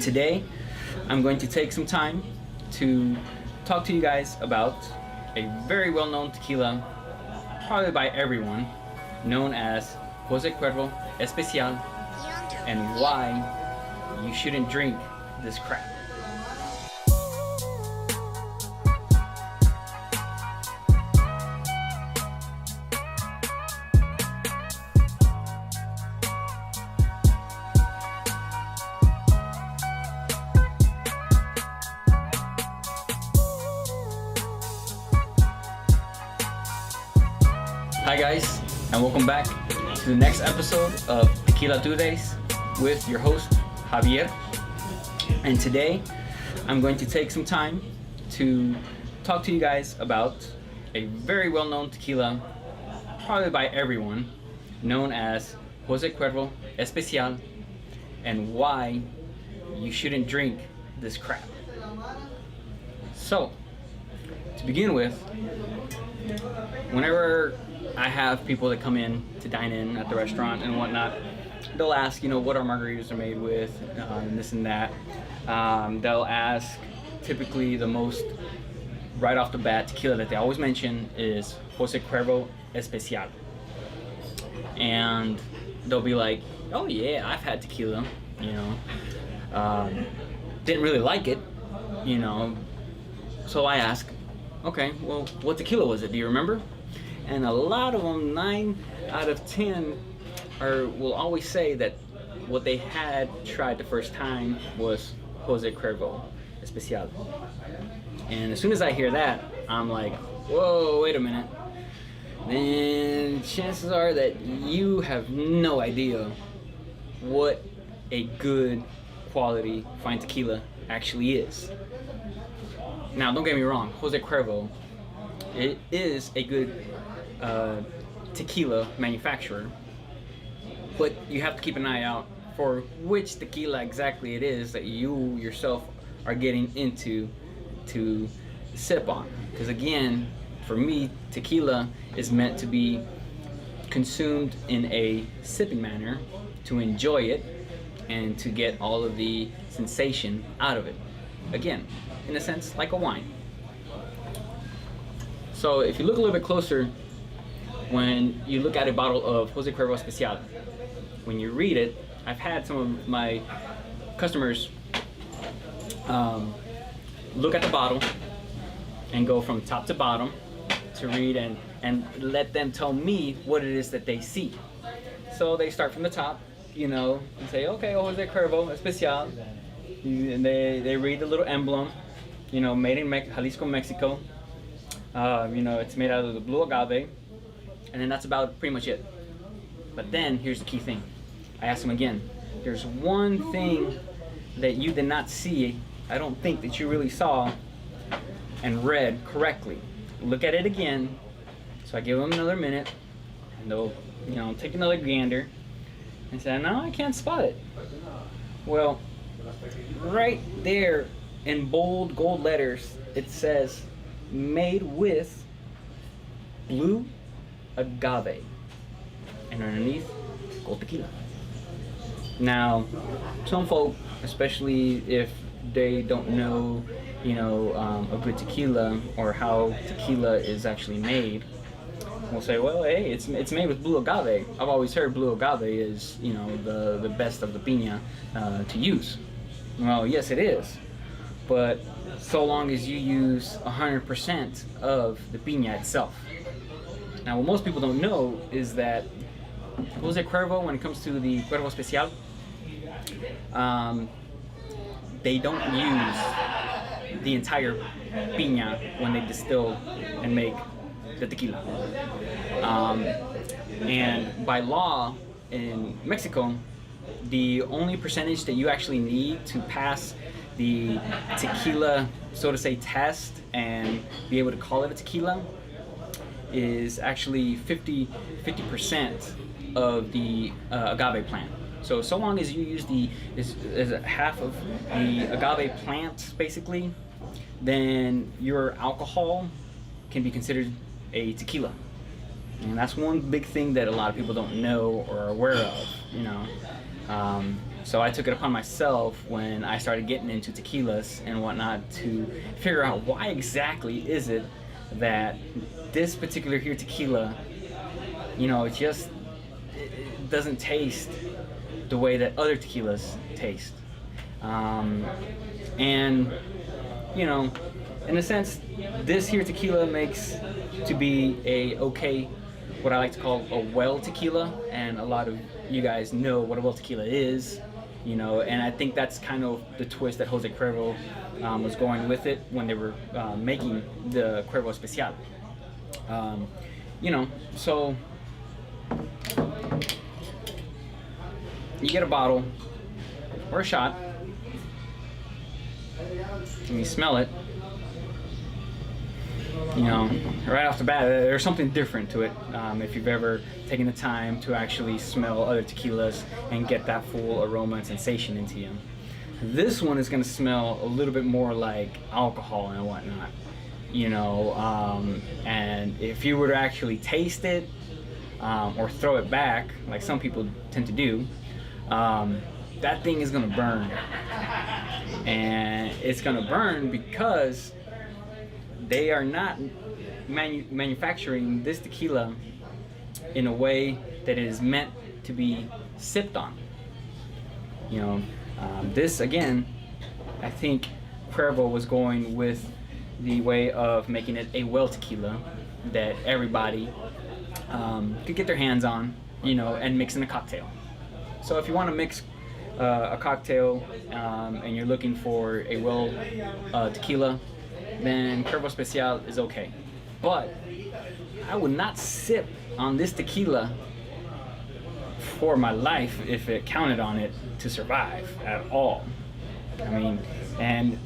Today, I'm going to take some time to talk to you guys about a very well-known tequila, probably by everyone, known as Jose Cuervo Especial, and why you shouldn't drink this crap. Hi guys, and welcome back to the next episode of Tequila Tuesdays with your host, Javier. And today, I'm going to take some time to talk to you guys about a very well-known tequila, probably by everyone, known as Jose Cuervo Especial, and why you shouldn't drink this crap. So, to begin with, whenever I have people that come in to dine in at the restaurant and whatnot, they'll ask, what our margaritas are made with, and this and that. They'll ask, typically the most right off the bat tequila that they always mention is Jose Cuervo Especial. And they'll be like, oh yeah, I've had tequila, didn't really like it, So I ask, okay, well, what tequila was it? Do you remember? And a lot of them, 9 out of 10, will always say that what they had tried the first time was Jose Cuervo Especial. And as soon as I hear that, I'm like, whoa, wait a minute. Then chances are that you have no idea what a good quality fine tequila actually is. Now, don't get me wrong, Jose Cuervo, it is a good tequila manufacturer, but you have to keep an eye out for which tequila exactly it is that you yourself are getting into to sip on. Because again, for me, tequila is meant to be consumed in a sipping manner, to enjoy it and to get all of the sensation out of it. Again, in a sense, like a wine. So if you look a little bit closer, when you look at a bottle of Jose Cuervo Especial, when you read it, I've had some of my customers look at the bottle and go from top to bottom to read and let them tell me what it is that they see. So they start from the top, and say, okay, Jose Cuervo Especial, and they read the little emblem, made in Jalisco, Mexico. It's made out of the blue agave, and then that's about pretty much it. But then here's the key thing. I asked him again, there's one thing that you did not see, I don't think that you really saw and read correctly. Look at it again. So I give them another minute, and they'll take another gander and say, no, I can't spot it. Well, right there in bold gold letters, it says made with blue agave, and underneath, gold tequila. Now, some folk, especially if they don't know, a good tequila or how tequila is actually made, will say, well, hey, it's made with blue agave. I've always heard blue agave is, the best of the piña to use. Well, yes, it is, but so long as you use 100% of the piña itself. Now, what most people don't know is that Jose Cuervo, when it comes to the Cuervo Especial, they don't use the entire piña when they distill and make the tequila. And by law in Mexico, the only percentage that you actually need to pass the tequila, so to say, test and be able to call it a tequila is actually 50% of the agave plant. So long as you use is half of the agave plant, basically, then your alcohol can be considered a tequila. And that's one big thing that a lot of people don't know or are aware of, So I took it upon myself when I started getting into tequilas and whatnot to figure out why exactly is it that this particular here tequila, it doesn't taste the way that other tequilas taste. And in a sense, this here tequila makes to be a okay, what I like to call a well tequila, and a lot of you guys know what a well tequila is, and I think that's kind of the twist that Jose Cuervo was going with it when they were making the Cuervo Especial. So you get a bottle or a shot, and you smell it. Right off the bat, there's something different to it. If you've ever taken the time to actually smell other tequilas and get that full aroma and sensation into you, this one is going to smell a little bit more like alcohol and whatnot. And if you were to actually taste it or throw it back, like some people tend to do, that thing is going to burn. And it's going to burn because they are not manufacturing this tequila in a way that it is meant to be sipped on. This again, I think Cuervo was going with the way of making it a well tequila that everybody could get their hands on, and mix in a cocktail. So if you want to mix a cocktail and you're looking for a well tequila, then Cuervo Especial is okay. But I would not sip on this tequila for my life if it counted on it to survive at all. And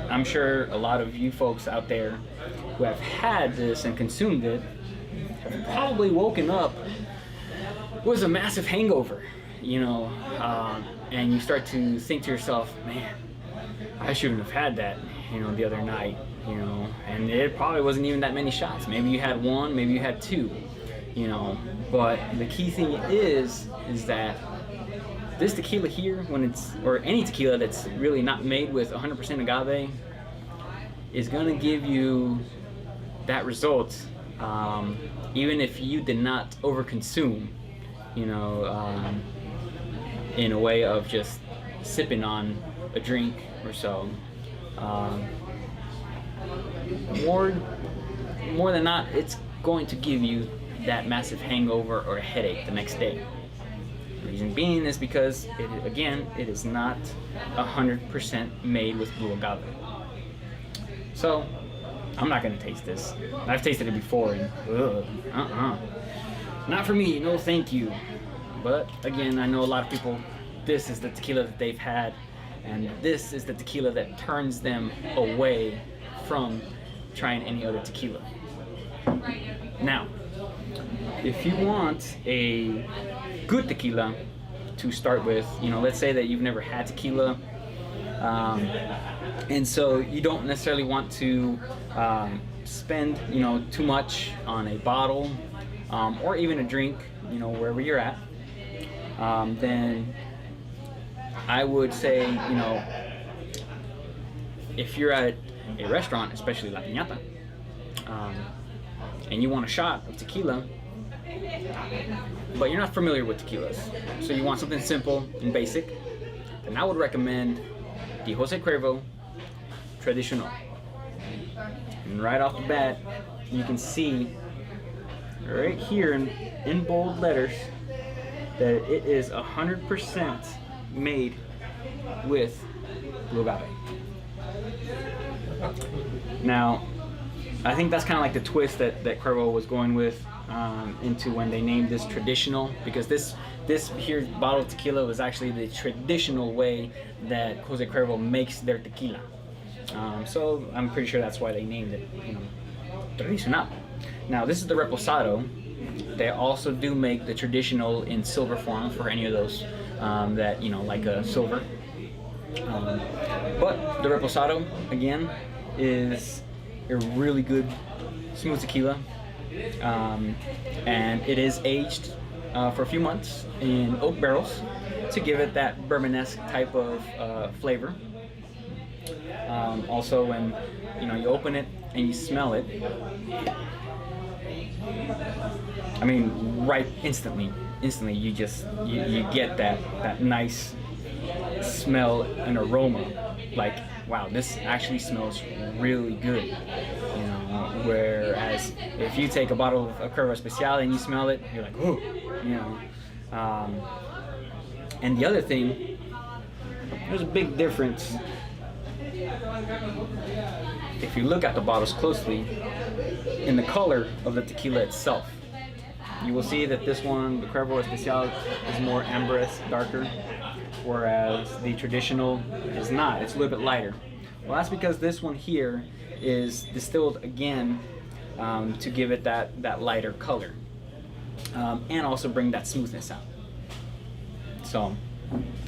I'm sure a lot of you folks out there who have had this and consumed it have probably woken up with a massive hangover, and you start to think to yourself, man, I shouldn't have had that, the other night, and it probably wasn't even that many shots. Maybe you had one, maybe you had two, but the key thing is that this tequila here, or any tequila that's really not made with 100% agave, is going to give you that result, even if you did not overconsume, in a way of just sipping on a drink or so. More than not, it's going to give you that massive hangover or a headache the next day. The reason being is because it is not 100% made with blue agave. So I'm not gonna taste this. I've tasted it before and not for me, no thank you. But again, I know a lot of people, this is the tequila that they've had, and this is the tequila that turns them away from trying any other tequila. Now, if you want a good tequila to start with, let's say that you've never had tequila, and so you don't necessarily want to spend, too much on a bottle or even a drink, wherever you're at, then I would say, if you're at a restaurant, especially La Piñata, and you want a shot of tequila, but you're not familiar with tequilas, so you want something simple and basic, then I would recommend the Jose Cuervo Traditional. And right off the bat, you can see right here in bold letters that it is 100% made with blue agave. Now, I think that's kind of like the twist that Cuervo was going with into when they named this traditional, because this here bottle of tequila was actually the traditional way that Jose Cuervo makes their tequila. So I'm pretty sure that's why they named it, tradicional. Now this is the reposado. They also do make the traditional in silver form for any of those that like a silver. But the reposado again is a really good smooth tequila, and it is aged for a few months in oak barrels. to give it that bourbon-esque type of flavor. Also, when you open it and you smell it, I mean, right instantly you get that nice smell and aroma. Like, wow, this actually smells really good. Whereas if you take a bottle of Cuervo Especial and you smell it, you're like, ooh, And the other thing, there's a big difference. If you look at the bottles closely, in the color of the tequila itself, you will see that this one, the Cuervo Especial, is more amberous, darker, whereas the traditional is not. It's a little bit lighter. Well, that's because this one here is distilled again to give it that lighter color and also bring that smoothness out. So,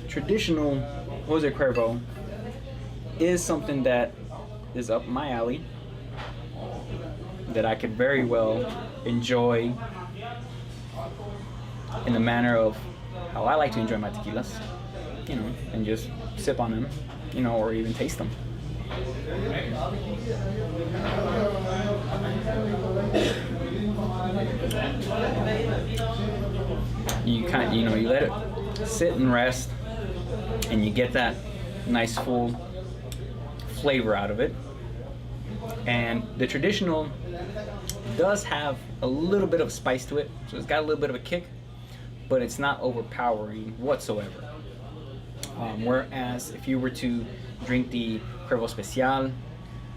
traditional Jose Cuervo is something that is up my alley, that I could very well enjoy in the manner of how I like to enjoy my tequilas, and just sip on them, or even taste them. You you let it sit and rest, and you get that nice full flavor out of it. And the traditional does have a little bit of spice to it, so it's got a little bit of a kick, but it's not overpowering whatsoever. Whereas if you were to drink the Cuervo Especial,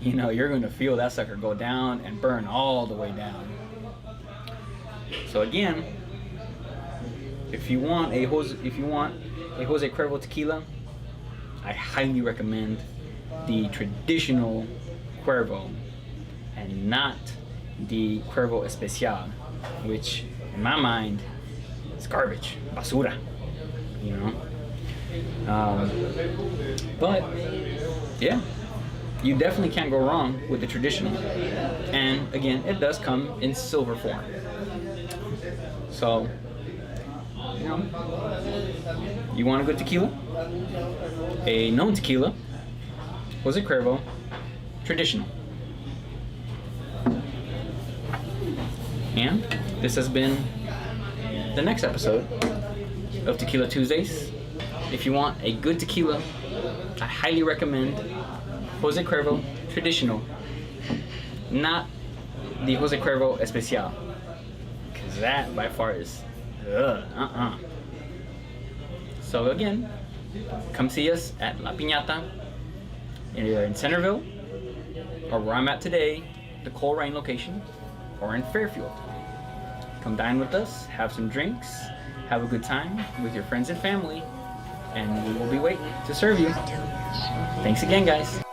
you're going to feel that sucker go down and burn all the way down. So again, if you want a Jose Cuervo tequila, I highly recommend the traditional Cuervo and not the Cuervo Especial, which in my mind is garbage, basura, But yeah, you definitely can't go wrong with the traditional. And again, it does come in silver form. So, you want a good tequila? A known tequila, Jose Cuervo, traditional. And this has been the next episode of Tequila Tuesdays. If you want a good tequila, I highly recommend Jose Cuervo Traditional, not the Jose Cuervo Especial, because that by far is So again, come see us at La Piñata, either in Centerville, or where I'm at today, the Colerain location, or in Fairfield. Come dine with us, have some drinks, have a good time with your friends and family, and we will be waiting to serve you. Thanks again, guys.